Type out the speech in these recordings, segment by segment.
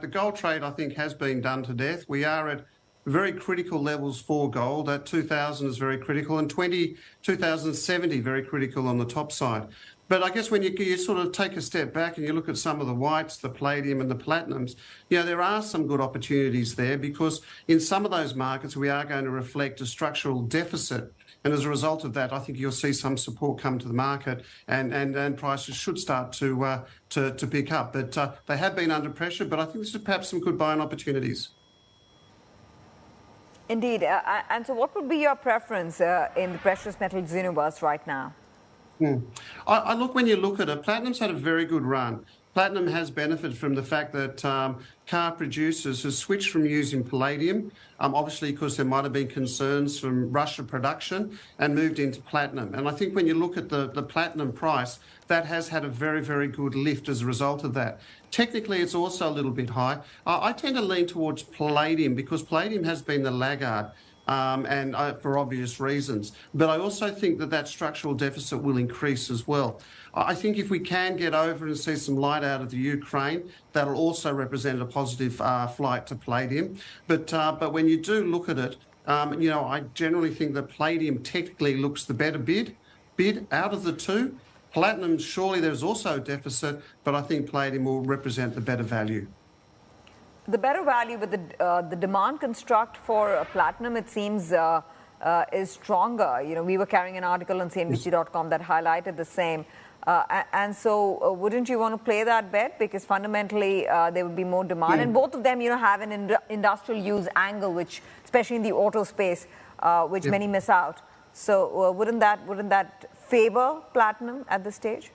The gold trade, I think, has been done to death. We are at very critical levels for gold. At 2,000 is very critical, and 2070 very critical on the top side. But I guess when you sort of take a step back and you look at some of the whites, the palladium and the platinums, there are some good opportunities there, because in some of those markets we are going to reflect a structural deficit. And as a result of that, I think you'll see some support come to the market, and prices should start to pick up. But they have been under pressure, but I think this is perhaps some good buying opportunities. Indeed. And so what would be your preference in the precious metals universe right now? I look, when you look at it, platinum's had a very good run. Platinum has benefited from the fact that car producers have switched from using palladium, obviously because there might have been concerns from Russia production, and moved into platinum. And I think when you look at the platinum price, that has had a very, very good lift as a result of that. Technically, it's also a little bit high. I tend to lean towards palladium because palladium has been the laggard. For obvious reasons. But I also think that structural deficit will increase as well. I think if we can get over and see some light out of the Ukraine, that'll also represent a positive flight to palladium. But when you do look at it, I generally think that palladium technically looks the better bid out of the two. Platinum, surely there's also a deficit, but I think palladium will represent the better value. The better value with the demand construct for platinum, it seems, is stronger. We were carrying an article on CNBC.com that highlighted the same. And so wouldn't you want to play that bet? Because fundamentally, there would be more demand. And both of them, have an industrial use angle, which, especially in the auto space, which many miss out. So wouldn't that favor platinum at this stage?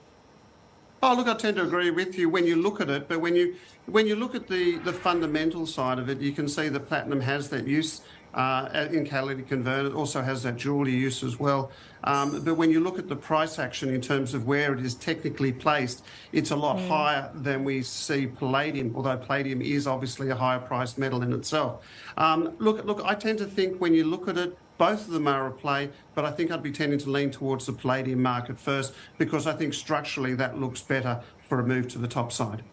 Oh, look, I tend to agree with you when you look at it, but when you look at the fundamental side of it, you can see that platinum has that use in catalytic converter. It also has that jewelry use as well. But when you look at the price action in terms of where it is technically placed, it's a lot higher than we see palladium, although palladium is obviously a higher priced metal in itself. Look, I tend to think when you look at it, both of them are a play, but I think I'd be tending to lean towards the palladium market first, because I think structurally that looks better for a move to the top side.